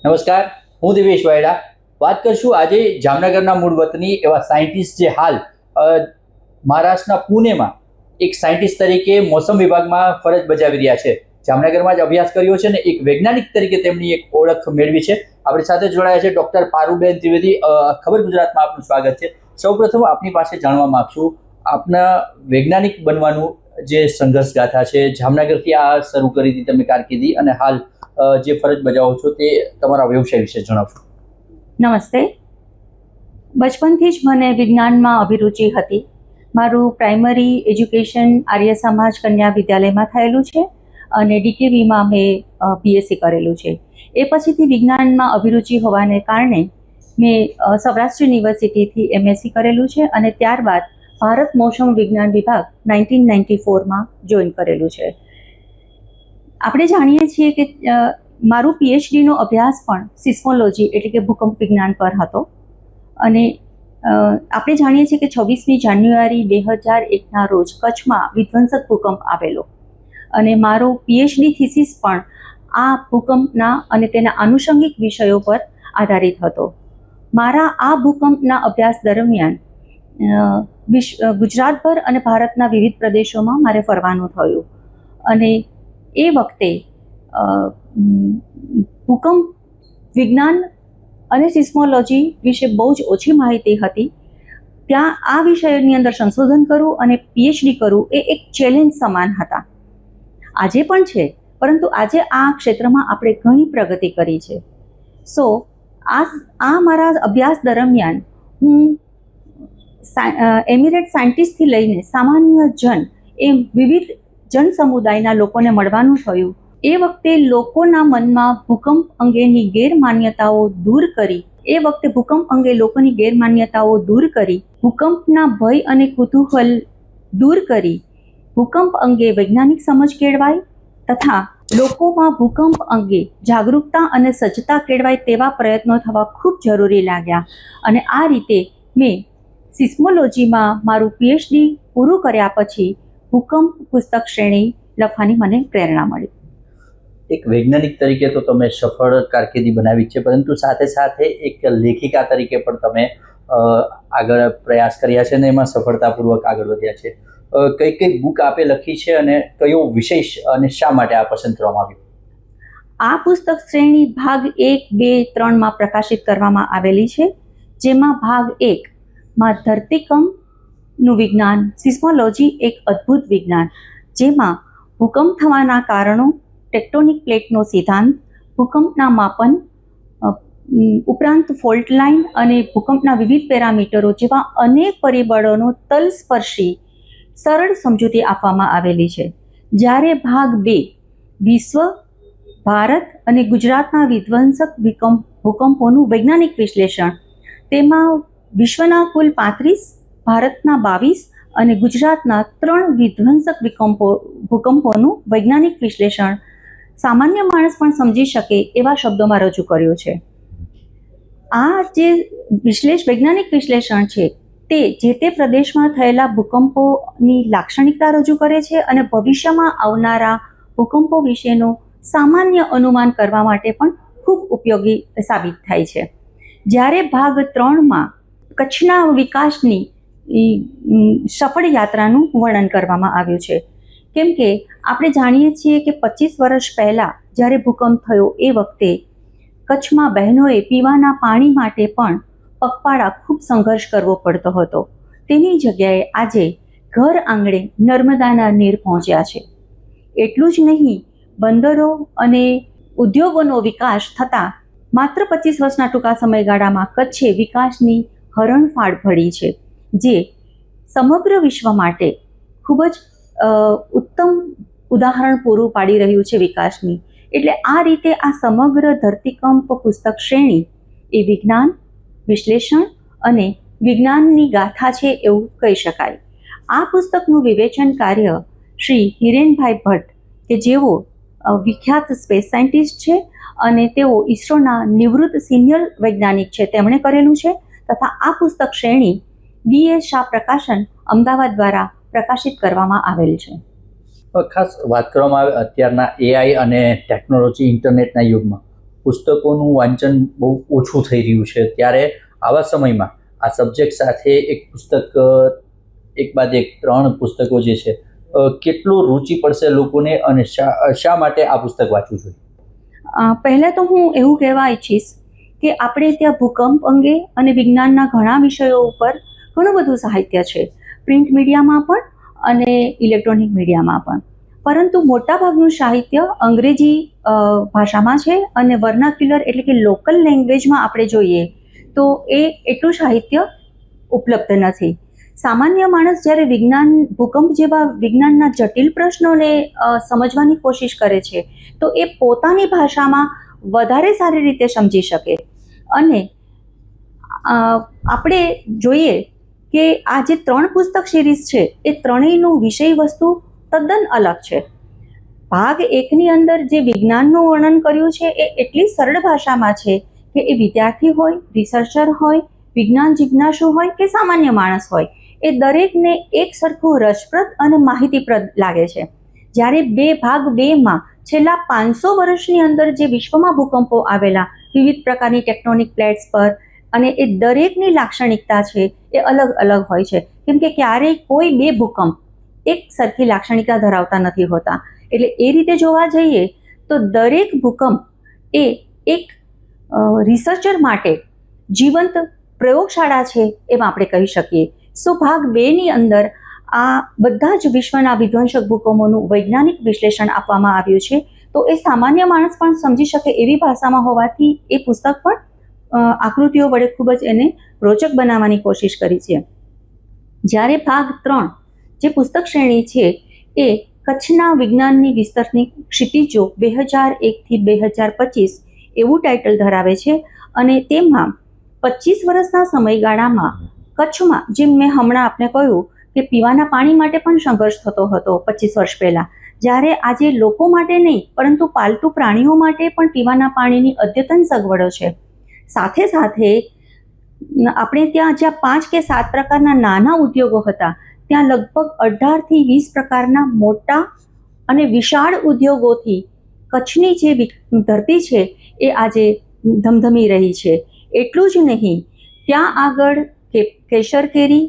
નમસ્કાર, હું દિવેશ વાયડા વાત કરશું આજે જામનગરના મૂળ વતની એવા સાયન્ટિસ્ટ જે હાલ મહારાષ્ટ્રના પુણેમાં એક સાયન્ટિસ્ટ તરીકે મોસમ વિભાગમાં ફરજ બજાવી રહ્યા છે. જામનગરમાં જ અભ્યાસ કર્યો છે ને એક વૈજ્ઞાનિક તરીકે તેમની એક ઓળખ મેળવી છે. આપણી સાથે જોડાયા છે ડૉક્ટર પારુબેન ત્રિવેદી. ખબર ગુજરાતમાં આપનું સ્વાગત છે. સૌપ્રથમ આપની પાસે જાણવા માંગશું આપના વૈજ્ઞાનિક બનવાનું જે સંઘર્ષ ગાથા છે, જામનગરથી આ શરૂ કરી હતી તમે કારકિર્દી અને હાલ જે ફરજ બજાવો છો તે તમારા વ્યવસાય વિશે જણાવશો. નમસ્તે. બચપનથી જ મને વિજ્ઞાનમાં અભિરુચિ હતી. મારું પ્રાઇમરી એજ્યુકેશન આર્ય સમાજ કન્યા વિદ્યાલયમાં થયેલું છે અને ડીકેવીમાં મેં બીએસસી કરેલું છે. એ પછીથી વિજ્ઞાનમાં અભિરુચિ હોવાને કારણે મેં સૌરાષ્ટ્ર યુનિવર્સિટીથી એમએસસી કરેલું છે અને ત્યારબાદ ભારત મોસમ વિજ્ઞાન વિભાગ 1994માં જોઈન કરેલું છે. આપણે જાણીએ છીએ કે મારું પીએચડીનો અભ્યાસ પણ સિસ્મોલોજી એટલે કે ભૂકંપ વિજ્ઞાન પર હતો અને આપણે જાણીએ છીએ કે 26મી જાન્યુઆરી 2001ના રોજ કચ્છમાં વિધ્વંસક ભૂકંપ આવેલો અને મારો પીએચડી થીસીસ પણ આ ભૂકંપના અને તેના આનુષંગિક વિષયો પર આધારિત હતો. મારા આ ભૂકંપના અભ્યાસ દરમિયાન ગુજરાતભર અને ભારતના વિવિધ પ્રદેશોમાં મારે ફરવાનું થયું અને એ વખતે ભૂકંપ વિજ્ઞાન અને સિસ્મોલોજી વિશે બહુ જ ઓછી માહિતી હતી. ત્યાં આ વિષયની અંદર સંશોધન કરવું અને પીએચડી કરવું એ એક ચેલેન્જ સમાન હતા. આજે પણ છે, પરંતુ આજે આ ક્ષેત્રમાં આપણે ઘણી પ્રગતિ કરી છે. સો આ મારા અભ્યાસ દરમિયાન હું એમિરેટ સાયન્ટિસ્ટથી લઈને સામાન્ય જન એ વિવિધ જન સમુદાયના લોકોને મળવાનું થયું. એ વખતે લોકોના મનમાં ભૂકંપ અંગેની ગેરમાન્યતાઓ દૂર કરી ભૂકંપના ભય અને કુતૂહલ દૂર કરી ભૂકંપ અંગે વૈજ્ઞાનિક સમજ કેળવાય તથા લોકોમાં ભૂકંપ અંગે જાગૃતતા અને સજ્જતા કેળવાય તેવા પ્રયત્નો થવા ખૂબ જરૂરી લાગ્યા અને આ રીતે મેં સિસ્મોલોજીમાં મારું પીએચડી પૂરું કર્યા પછી ભૂકંપ પુસ્તક શ્રેણી લખવાની મને પ્રેરણા મળી. એક વૈજ્ઞાનિક તરીકે તો તમે સફળ કારકિર્દી બનાવી છે, પરંતુ સાથે સાથે એક લેખિકા તરીકે પણ તમે આગળ પ્રયાસ કર્યા છે અને એમાં સફળતાપૂર્વક આગળ વધ્યા છે. કઈ કઈ બુક આપે લખી છે અને કયો વિશેષ અને શા માટે આ પસંદ કરવામાં આવ્યું? આ પુસ્તક શ્રેણી ભાગ 1, 2, 3માં પ્રકાશિત કરવામાં આવેલી છે, જેમાં ભાગ 1માં ધરતીકંપનું વિજ્ઞાન, સિસ્મોલોજી એક અદ્ભુત વિજ્ઞાન, જેમાં ભૂકંપ થવાના કારણો, ટેક્ટોનિક પ્લેટનો સિદ્ધાંત, ભૂકંપના માપન ઉપરાંત ફોલ્ટ લાઇન અને ભૂકંપના વિવિધ પેરામીટરો જેવા અનેક પરિબળોનો તલસ્પર્શી સરળ સમજૂતી આપવામાં આવેલી છે. જ્યારે ભાગ 2 વિશ્વ, ભારત અને ગુજરાતના વિધ્વંસક ભૂકંપોનું વૈજ્ઞાનિક વિશ્લેષણ, તેમાં વિશ્વના કુલ 35, ભારતના 22 અને ગુજરાતના 3 વિધ્વંસક ભૂકંપોનું વૈજ્ઞાનિક વિશ્લેષણ સામાન્ય માણસ પણ સમજી શકે એવા શબ્દોમાં રજૂ કર્યું છે. આ જે વૈજ્ઞાનિક વિશ્લેષણ છે તે જે તે પ્રદેશમાં થયેલા ભૂકંપોની લાક્ષણિકતા રજૂ કરે છે અને ભવિષ્યમાં આવનારા ભૂકંપો વિશેનું સામાન્ય અનુમાન કરવા માટે પણ ખૂબ ઉપયોગી સાબિત થાય છે. જ્યારે ભાગ 3માં કચ્છના વિકાસની સફળ યાત્રાનું વર્ણન કરવામાં આવ્યું છે. કેમ કે આપણે જાણીએ છીએ કે 25 વર્ષ પહેલાં જ્યારે ભૂકંપ થયો એ વખતે કચ્છમાં બહેનોએ પીવાના પાણી માટે પણ પગપાળા ખૂબ સંઘર્ષ કરવો પડતો હતો. તેની જગ્યાએ આજે ઘર આંગણે નર્મદાના નીર પહોંચ્યા છે. એટલું જ નહીં, બંદરો અને ઉદ્યોગોનો વિકાસ થતાં માત્ર 25 વર્ષના ટૂંકા સમયગાળામાં કચ્છે વિકાસની હરણફાળ ભળી છે, જે સમગ્ર વિશ્વ માટે ખૂબ જ ઉત્તમ ઉદાહરણ પૂરું પાડી રહ્યું છે વિકાસની. એટલે આ રીતે આ સમગ્ર ધરતીકંપ પુસ્તક શ્રેણી એ વિજ્ઞાન, વિશ્લેષણ અને વિજ્ઞાનની ગાથા છે એવું કહી શકાય. આ પુસ્તકનું વિવેચન કાર્ય શ્રી હિરેનભાઈ ભટ્ટ, કે જેઓ વિખ્યાત સ્પેસ સાયન્ટિસ્ટ છે અને તેઓ ઇસરોના નિવૃત્ત સિનિયર વૈજ્ઞાનિક છે, તેમણે કરેલું છે તથા આ પુસ્તક શ્રેણી BA શાહ પ્રકાશન અમદાવાદ દ્વારા પ્રકાશિત કરવામાં આવેલ છે. ખાસ વાત કરવામાં આવે અત્યારના AI અને ટેકનોલોજી ઇન્ટરનેટના યુગમાં પુસ્તકોનું વાંચન બહુ ઓછું થઈ રહ્યું છે, ત્યારે આવા સમયમાં આ સબ્જેક્ટ સાથે એક પુસ્તક એક બાદ એક 3 પુસ્તકો જે છે કેટલું રુચિ પડશે લોકોને, અને શા માટે આ પુસ્તક વાંચવું જોઈએ? પહેલાં તો હું એવું કહેવા ઈચ્છીશ કે આપણે ત્યાં ભૂકંપ અંગે અને વિજ્ઞાનના ઘણા વિષયો ઉપર ઘણું બધું સાહિત્ય છે, પ્રિન્ટ મીડિયામાં પણ અને ઇલેક્ટ્રોનિક મીડિયામાં પણ, પરંતુ મોટાભાગનું સાહિત્ય અંગ્રેજી ભાષામાં છે અને વર્નાક્યુલર એટલે કે લોકલ લેંગ્વેજમાં આપણે જોઈએ તો એ એટલું સાહિત્ય ઉપલબ્ધ નથી. સામાન્ય માણસ જ્યારે ભૂકંપ જેવા વિજ્ઞાનના જટિલ પ્રશ્નોને સમજવાની કોશિશ કરે છે તો એ પોતાની ભાષામાં વધારે સારી રીતે સમજી શકે. અને આપણે જોઈએ કે આ જે 3 પુસ્તક સિરીઝ છે એ ત્રણેયનું વિષય વસ્તુ તદ્દન અલગ છે. ભાગ 1ની અંદર જે વિજ્ઞાનનું વર્ણન કર્યું છે એ એટલી સરળ ભાષામાં છે કે એ વિદ્યાર્થી હોય, રિસર્ચર હોય, વિજ્ઞાન જિજ્ઞાસુ હોય કે સામાન્ય માણસ હોય, એ દરેકને એક સરખું રસપ્રદ અને માહિતીપ્રદ લાગે છે. જ્યારે ભાગ 2માં છેલ્લા 500 વર્ષની અંદર જે વિશ્વમાં ભૂકંપો આવેલા વિવિધ પ્રકારની ટેક્ટોનિક પ્લેટ્સ પર, અને એ દરેકની લાક્ષણિકતા છે એ અલગ અલગ હોય છે, કેમ કે ક્યારેય કોઈ 2 ભૂકંપ એક સરખી લાક્ષણિકતા ધરાવતા નથી હોતા. એટલે એ રીતે જોવા જઈએ તો દરેક ભૂકંપ એ એક રિસર્ચર માટે જીવંત પ્રયોગશાળા છે એમ આપણે કહી શકીએ. ભાગ 2ની અંદર આ બધા જ વિશ્વના વિધ્વંસક ભૂકંપોનું વૈજ્ઞાનિક વિશ્લેષણ આપવામાં આવ્યું છે, તો એ સામાન્ય માણસ પણ સમજી શકે એવી ભાષામાં હોવાથી એ પુસ્તક પણ આકૃતિઓ વડે ખૂબ જ એને રોચક બનાવવાની કોશિશ કરી છે. જ્યારે ભાગ 3 જે પુસ્તક શ્રેણી છે એ કચ્છના વિજ્ઞાનની વિસ્તરની ક્ષિતિજો 2001થી 2025 એવું ટાઇટલ ધરાવે છે, અને તેમાં 25 વર્ષના સમયગાળામાં કચ્છમાં, જેમ મેં હમણાં આપને કહ્યું કે પીવાના પાણી માટે પણ સંઘર્ષ થતો હતો 25 વર્ષ પહેલાં, જ્યારે આજે લોકો માટે નહીં પરંતુ પાલતુ પ્રાણીઓ માટે પણ પીવાના પાણીની અદ્યતન સગવડો છે. સાથે સાથે આપણે ત્યાં જ્યાં 5 કે 7 પ્રકારના નાના ઉદ્યોગો હતા, ત્યાં લગભગ 18 થી 20 પ્રકારના મોટા અને વિશાળ ઉદ્યોગોથી કચ્છની જે ધરતી છે એ આજે ધમધમી રહી છે. એટલું જ નહીં, ત્યાં આગળ કેસર કેરી,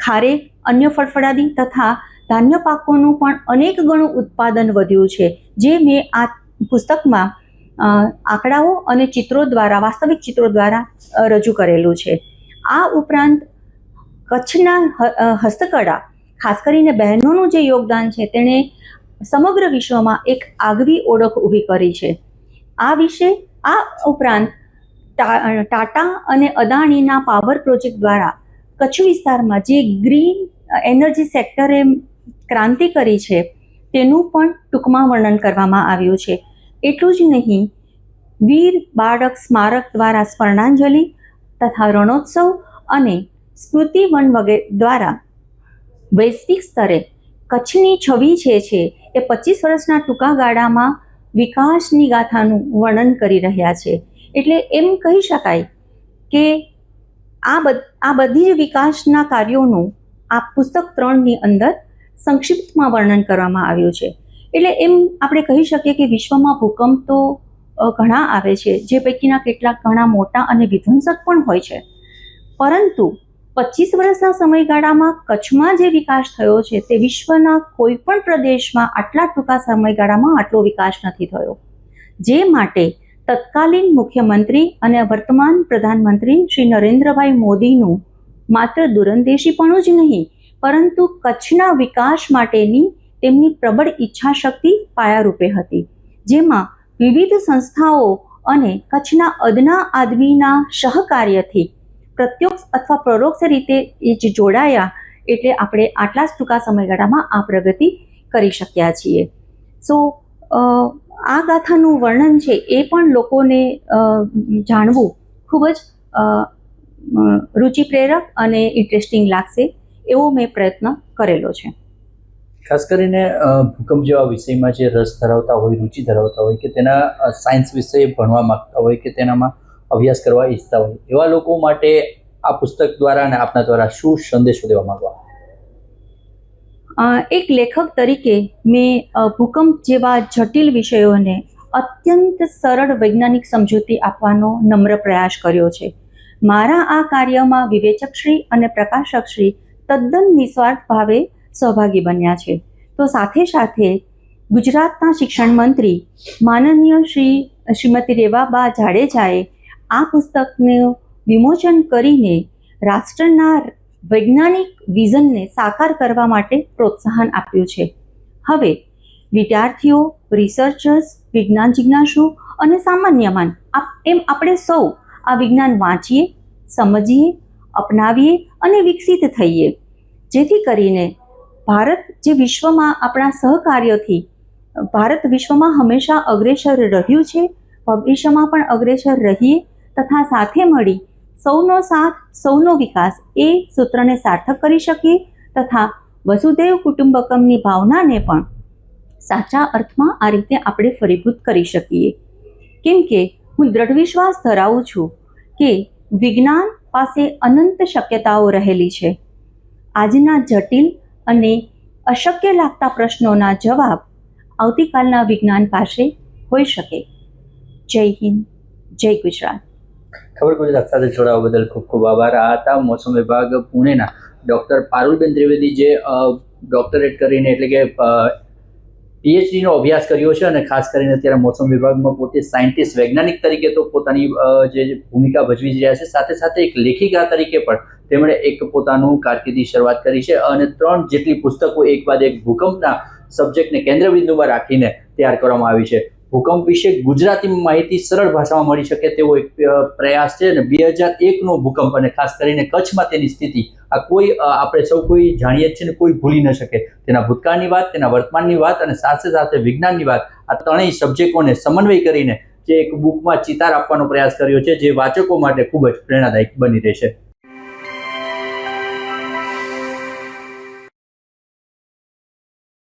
ખારેક, અન્ય ફળફળાદી તથા ધાન્ય પાકોનું પણ અનેક ગણું ઉત્પાદન વધ્યું છે, જે મેં આ પુસ્તકમાં આંકડાઓ અને ચિત્રો દ્વારા, વાસ્તવિક ચિત્રો દ્વારા રજૂ કરેલું છે. આ ઉપરાંત કચ્છના હસ્તકળા, ખાસ કરીને બહેનોનું જે યોગદાન છે તેણે સમગ્ર વિશ્વમાં એક આગવી ઓળખ ઊભી કરી છે. આ ઉપરાંત ટાટા અને અદાણીના પાવર પ્રોજેક્ટ દ્વારા કચ્છ વિસ્તારમાં જે ગ્રીન એનર્જી સેક્ટરે ક્રાંતિ કરી છે તેનું પણ ટૂંકમાં વર્ણન કરવામાં આવ્યું છે. એટલું જ નહીં, વીર બાળક સ્મારક દ્વારા સ્મરણાંજલિ તથા રણોત્સવ અને સ્મૃતિ વન વગેરે દ્વારા વૈશ્વિક સ્તરે કચ્છની છબી છે એ 25 વર્ષના ટૂંકા ગાળામાં વિકાસની ગાથાનું વર્ણન કરી રહ્યા છે. એટલે એમ કહી શકાય કે આ બધી જ વિકાસના કાર્યોનું આ પુસ્તક 3ની અંદર સંક્ષિપ્તમાં વર્ણન કરવામાં આવ્યું છે. એટલે એમ આપણે કહી શકીએ કે વિશ્વમાં ભૂકંપ તો ઘણા આવે છે, જે પૈકીના કેટલાક ઘણા મોટા અને વિધ્વંસક પણ હોય છે, પરંતુ 25 વર્ષના સમયગાળામાં કચ્છમાં જે વિકાસ થયો છે તે વિશ્વના કોઈ પણ પ્રદેશમાં આટલા ટૂંકા સમયગાળામાં આટલો વિકાસ નથી થયો. જે માટે તત્કાલીન મુખ્યમંત્રી અને વર્તમાન પ્રધાનમંત્રી શ્રી નરેન્દ્રભાઈ મોદીનું માત્ર દૂરંદેશીપણું જ નહીં પરંતુ કચ્છના વિકાસ માટેની તેમની પ્રબળ ઈચ્છાશક્તિ પાયારૂપે હતી, જેમાં વિવિધ સંસ્થાઓ અને કચ્છના અદના આદમીના સહકાર્યથી પ્રત્યક્ષ અથવા પરોક્ષ રીતે એ જ જોડાયા, એટલે આપણે આટલા જ ટૂંકા સમયગાળામાં આ પ્રગતિ કરી શક્યા છીએ. આ ગાથાનું વર્ણન છે એ પણ લોકોને જાણવું ખૂબ જ રુચિપ્રેરક અને ઇન્ટરેસ્ટિંગ લાગશે એવો મેં પ્રયત્ન કરેલો છે. ખાસ કરીને ભૂકંપ જેવા વિષયમાં જે રસ ધરાવતા હોય, રુચિ ધરાવતા હોય, કે તેના સાયન્સ વિષય ભણવા માગતા હોય કે તેનામાં અભ્યાસ કરવા ઈચ્છતા હોય, એવા લોકો માટે આ પુસ્તક દ્વારા અને આપના દ્વારા શું સંદેશો દેવા માંગવા? એક લેખક તરીકે મેં ભૂકંપ જેવા જટિલ વિષયોને અત્યંત સરળ વૈજ્ઞાનિક સમજૂતી આપવાનો નમ્ર પ્રયાસ કર્યો છે. મારા આ કાર્યમાં વિવેચકશ્રી અને પ્રકાશકશ્રી તદ્દન નિસ્વાર્થ ભાવે સહભાગી બન્યા છે. તો સાથે સાથે ગુજરાતના શિક્ષણ મંત્રી માનનીય શ્રીમતી રેવાબા જાડેજાએ આ પુસ્તકનું વિમોચન કરીને રાષ્ટ્રના વૈજ્ઞાનિક વિઝનને સાકાર કરવા માટે પ્રોત્સાહન આપ્યું છે. હવે વિદ્યાર્થીઓ, રિસર્ચર્સ, વિજ્ઞાન જિજ્ઞાસુ અને સામાન્ય માન એમ આપણે સૌ આ વિજ્ઞાન વાંચીએ, સમજીએ, અપનાવીએ અને વિકસિત થઈએ, જેથી કરીને ભારત જે વિશ્વમાં આપણા સહકાર્યથી ભારત વિશ્વમાં હંમેશા અગ્રેસર રહ્યું છે, ભવિષ્યમાં પણ અગ્રેસર રહીએ તથા સાથે મળી સૌનો સાથ, સૌનો વિકાસ એ સૂત્રને સાર્થક કરી શકીએ તથા વસુધૈવ કુટુંબકમની ભાવનાને પણ સાચા અર્થમાં આ રીતે આપણે ફરીભૂત કરી શકીએ. કેમ કે હું દ્રઢ વિશ્વાસ ધરાવું છું કે વિજ્ઞાન પાસે અનંત શક્યતાઓ રહેલી છે. આજના જટિલ અને અશક્ય લાગતા પ્રશ્નોના જવાબ આવતીકાલના વિજ્ઞાન પાસે હોઈ શકે. જય હિન્દ, જય ગુજરાત. ખબર ગુજરાત સાથે જોડાવા બદલ ખૂબ ખૂબ આભાર. આ હતા મોસમ વિભાગ પુણેના ડૉક્ટર પારુલબેન ત્રિવેદી, જે ડૉક્ટરેટ કરીને એટલે કે પીએચડીનો અભ્યાસ કર્યો છે અને ખાસ કરીને અત્યારે મોસમ વિભાગમાં પોતે સાયન્ટિસ્ટ, વૈજ્ઞાનિક તરીકે તો પોતાની જે ભૂમિકા ભજવી રહ્યા છે, સાથે સાથે એક લેખિકા તરીકે પણ તેમણે એક પોતાનું કારકિર્દી શરૂઆત કરી છે અને 3 જેટલી પુસ્તકો એક બાદ એક ભૂકંપના સબ્જેક્ટને કેન્દ્રબિંદુમાં રાખીને તૈયાર કરવામાં આવી છે. ભૂકંપ વિશે ગુજરાતી માહિતી સરળ ભાષામાં મળી શકે તેવો એક પ્રયાસ છે અને 2001નો ભૂકંપ અને ખાસ કરીને કચ્છમાં તેની સ્થિતિ આ કોઈ આપણે સૌ કોઈ જાણીએ છીએ ને કોઈ ભૂલી ન શકે. તેના ભૂતકાળની વાત, તેના વર્તમાનની વાત અને સાથે સાથે વિજ્ઞાનની વાત, આ ત્રણેય સબ્જેક્ટોને સમન્વય કરીને જે એક બુકમાં ચિતાર આપવાનો પ્રયાસ કર્યો છે, જે વાચકો માટે ખૂબ જ પ્રેરણાદાયક બની રહેશે.